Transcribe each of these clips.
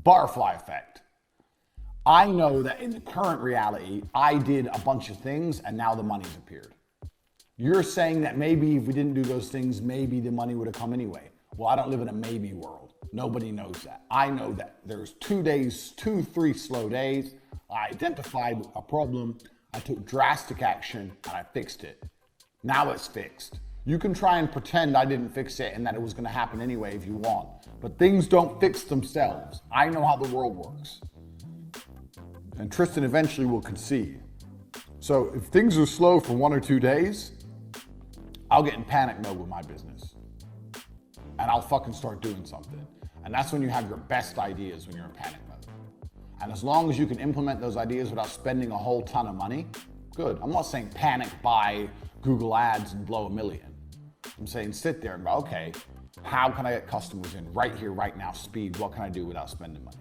Butterfly effect. I know that in the current reality, I did a bunch of things and now the money's appeared. You're saying that maybe if we didn't do those things, maybe the money would have come anyway. Well, I don't live in a maybe world. Nobody knows that. I know that there's 3 slow days. I identified a problem. I took drastic action and I fixed it. Now it's fixed. You can try and pretend I didn't fix it and that it was going to happen anyway if you want. But things don't fix themselves. I know how the world works. And Tristan eventually will concede. So if things are slow for 1 or 2 days, I'll get in panic mode with my business. And I'll fucking start doing something. And that's when you have your best ideas, when you're in panic mode. And as long as you can implement those ideas without spending a whole ton of money, good. I'm not saying panic buy Google ads and blow $1 million. I'm saying sit there and go, okay, how can I get customers in right here, right now, speed? What can I do without spending money?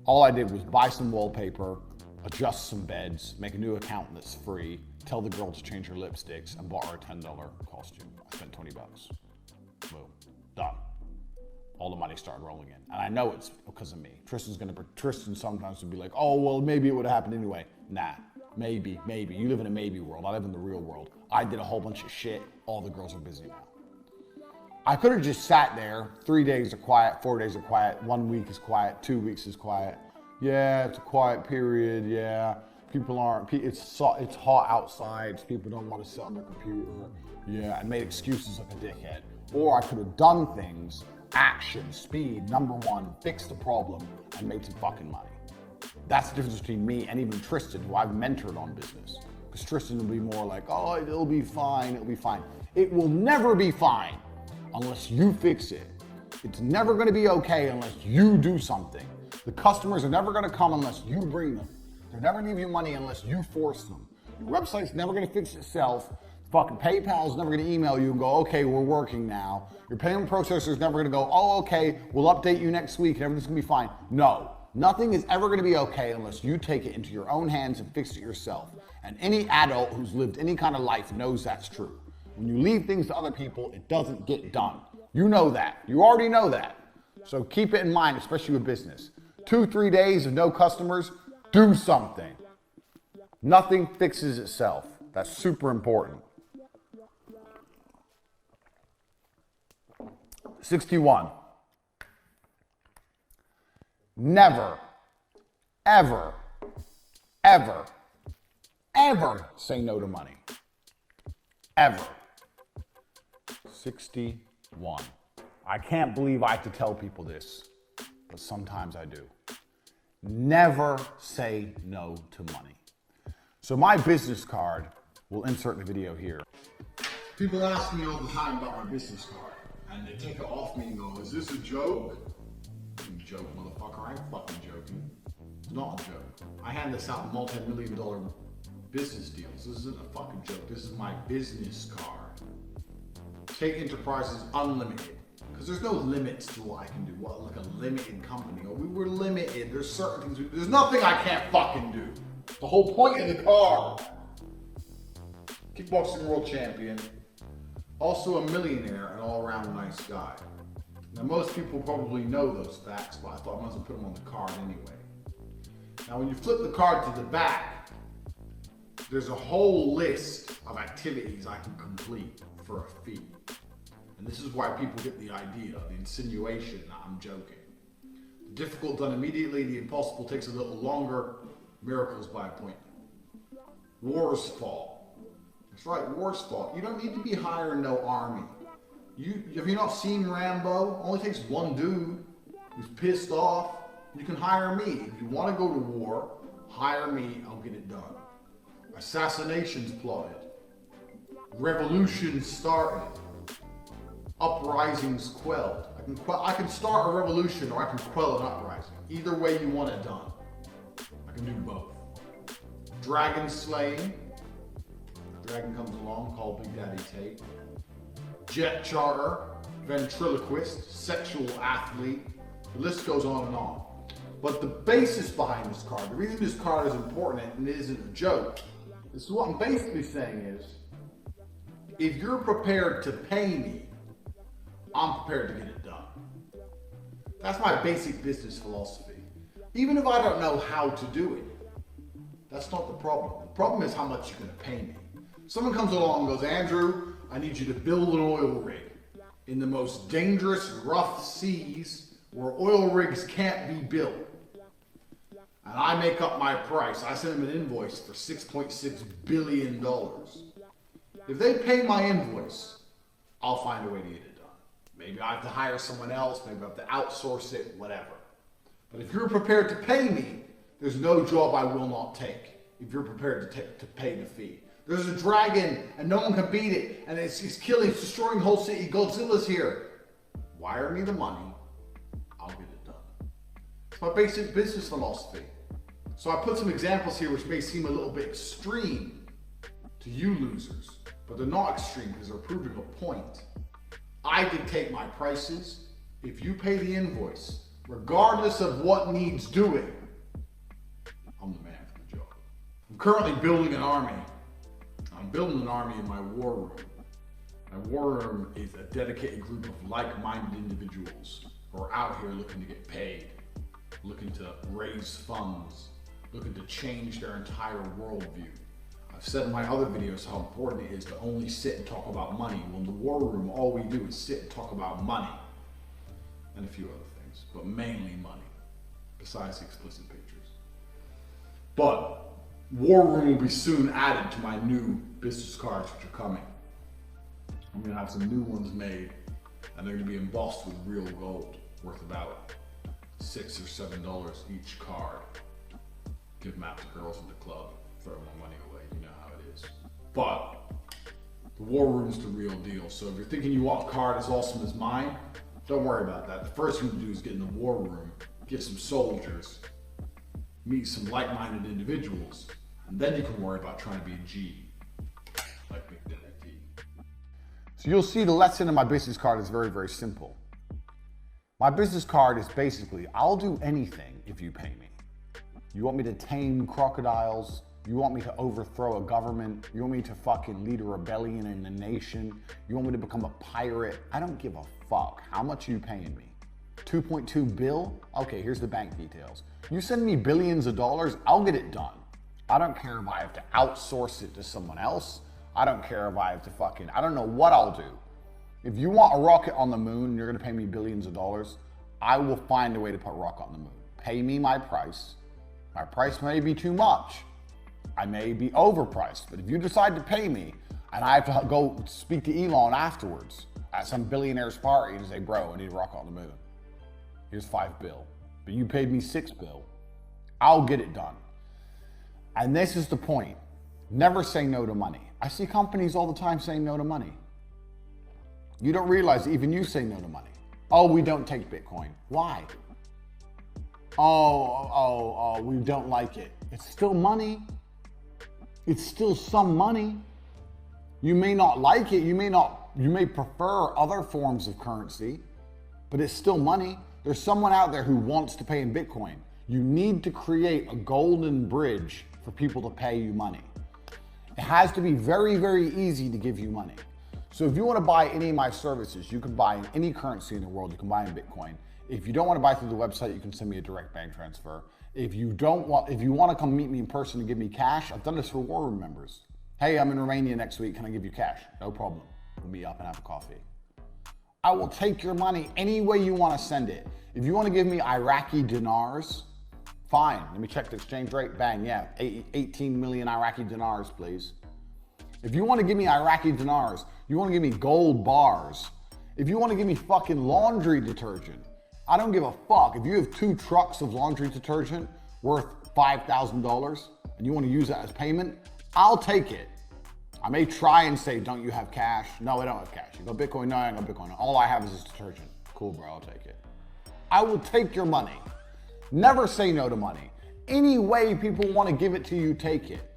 All I did was buy some wallpaper, adjust some beds, make a new account that's free, tell the girl to change her lipsticks, and bought her a $10 costume. I spent $20. Boom. Done. All the money started rolling in. And I know it's because of me. Tristan sometimes would be like, oh, well, maybe it would have happened anyway. Nah, maybe. You live in a maybe world. I live in the real world. I did a whole bunch of shit. All the girls are busy now. I could have just sat there. 3 days are quiet, 4 days are quiet, 1 week is quiet, 2 weeks is quiet. Yeah, it's a quiet period, yeah. People aren't, it's hot outside, so people don't want to sit on their computer. Yeah, and made excuses like a dickhead. Or I could have done things, action, speed, number one, fix the problem, and made some fucking money. That's the difference between me and even Tristan, who I've mentored on business. Because Tristan will be more like, oh, it'll be fine. It will never be fine unless you fix it. It's never gonna be okay unless you do something. The customers are never gonna come unless you bring them. They're never gonna give you money unless you force them. Your website's never gonna fix itself. Fucking PayPal's never gonna email you and go, okay, we're working now. Your payment processor's never gonna go, oh, okay, we'll update you next week and everything's gonna be fine. No, nothing is ever gonna be okay unless you take it into your own hands and fix it yourself. And any adult who's lived any kind of life knows that's true. When you leave things to other people, it doesn't get done. You know that. You already know that. So keep it in mind, especially with business. 2-3 days of no customers, do something. Nothing fixes itself. That's super important. 61. Never, ever, ever, ever say no to money. Ever. 61. I can't believe I have to tell people this, but sometimes I do. Never say no to money. So my business card, we'll insert the video here. People ask me all the time about my business card, and they take it off me and go, is this a joke? Joke, motherfucker, I ain't fucking joking. It's not a joke. I hand this out multi-million-dollar business deals. This isn't a fucking joke. This is my business card. Take Enterprises Unlimited. Because there's no limits to what I can do. What, like a limited company? Oh, we were limited. There's certain things. There's nothing I can't fucking do. The whole point of the card. Kickboxing world champion. Also a millionaire and all-around nice guy. Now most people probably know those facts, but I thought I might as well put them on the card anyway. Now when you flip the card to the back, there's a whole list of activities I can complete for a fee. And this is why people get the idea, the insinuation that I'm joking. The difficult done immediately, the impossible takes a little longer, miracles by appointment. Wars fall. That's right, wars fall. You don't need to be hiring no army. Have you not seen Rambo? Only takes one dude who's pissed off. You can hire me. If you want to go to war, hire me, I'll get it done. Assassinations plotted. Revolutions started. Uprisings quelled. I can start a revolution or I can quell an uprising. Either way you want it done. I can do both. Dragon slaying. A dragon comes along called Big Daddy Tate. Jet charter, ventriloquist, sexual athlete. The list goes on and on. But the basis behind this card, the reason this card is important and it isn't a joke, is what I'm basically saying is, if you're prepared to pay me, I'm prepared to get it done. That's my basic business philosophy. Even if I don't know how to do it, that's not the problem. The problem is how much you're going to pay me. Someone comes along and goes, Andrew, I need you to build an oil rig in the most dangerous, rough seas where oil rigs can't be built. And I make up my price. I send them an invoice for $6.6 billion. If they pay my invoice, I'll find a way to get it done. Maybe I have to hire someone else, maybe I have to outsource it, whatever. But if you're prepared to pay me, there's no job I will not take if you're prepared to pay the fee. There's a dragon and no one can beat it and it's killing, it's destroying the whole city. Godzilla's here. Wire me the money, I'll get it done. It's my basic business philosophy. So I put some examples here which may seem a little bit extreme to you losers, but they're not extreme because they're proving a point. I dictate my prices. If you pay the invoice, regardless of what needs doing, I'm the man for the job. I'm currently building an army. I'm building an army in my war room. My war room is a dedicated group of like-minded individuals who are out here looking to get paid, looking to raise funds, looking to change their entire worldview. I've said in my other videos how important it is to only sit and talk about money. Well, in the war room, all we do is sit and talk about money and a few other things, but mainly money, besides the explicit pictures. But war room will be soon added to my new business cards which are coming. I'm gonna have some new ones made and they're gonna be embossed with real gold, worth about $6 or $7 each card. Give them out to girls in the club, throw my money away, you know how it is. But the war room's the real deal. So if you're thinking you want a card as awesome as mine, don't worry about that. The first thing to do is get in the war room, get some soldiers, meet some like-minded individuals, and then you can worry about trying to be a G, like Big Daddy T. So you'll see the lesson in my business card is very, very simple. My business card is basically, I'll do anything if you pay me. You want me to tame crocodiles? You want me to overthrow a government? You want me to fucking lead a rebellion in a nation? You want me to become a pirate? I don't give a fuck. How much are you paying me? 2.2 bill? Okay, here's the bank details. You send me billions of dollars, I'll get it done. I don't care if I have to outsource it to someone else. I don't care if I have to fucking, I don't know what I'll do. If you want a rocket on the moon and you're gonna pay me billions of dollars, I will find a way to put a rocket on the moon. Pay me my price. My price may be too much. I may be overpriced, but if you decide to pay me and I have to go speak to Elon afterwards at some billionaire's party and say, bro, I need a rocket on the moon. Here's $5 bill, but you paid me $6 bill. I'll get it done. And this is the point. Never say no to money. I see companies all the time saying no to money. You don't realize that even you say no to money. Oh, we don't take Bitcoin. Why? Oh, we don't like it. It's still money. It's still some money. You may not like it. You may prefer other forms of currency, but it's still money. There's someone out there who wants to pay in Bitcoin. You need to create a golden bridge for people to pay you money. It has to be very, very easy to give you money. So if you want to buy any of my services, you can buy in any currency in the world. You can buy in Bitcoin. If you don't want to buy through the website, you can send me a direct bank transfer. If you want to come meet me in person and give me cash, I've done this for war room members. Hey, I'm in Romania next week. Can I give you cash? No problem. We'll meet up and have a coffee. I will take your money any way you want to send it. If you want to give me Iraqi dinars, fine. Let me check the exchange rate. Bang, yeah, 18 million Iraqi dinars, please. If you want to give me Iraqi dinars, you want to give me gold bars. If you want to give me fucking laundry detergent, I don't give a fuck. If you have 2 trucks of laundry detergent worth $5,000 and you want to use that as payment, I'll take it. I may try and say, don't you have cash? No, I don't have cash. You got Bitcoin? No, I ain't got Bitcoin. All I have is this detergent. Cool, bro, I'll take it. I will take your money. Never say no to money. Any way people want to give it to you, take it.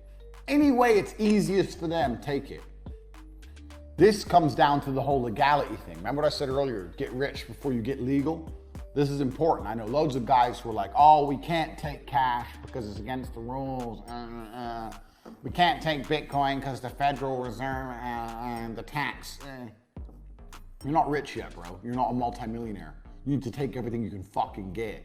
Any way it's easiest for them, take it. This comes down to the whole legality thing. Remember what I said earlier? Get rich before you get legal. This is important. I know loads of guys who are like, oh, we can't take cash because it's against the rules. We can't take Bitcoin because the Federal Reserve and the tax. You're not rich yet, bro. You're not a multimillionaire. You need to take everything you can fucking get.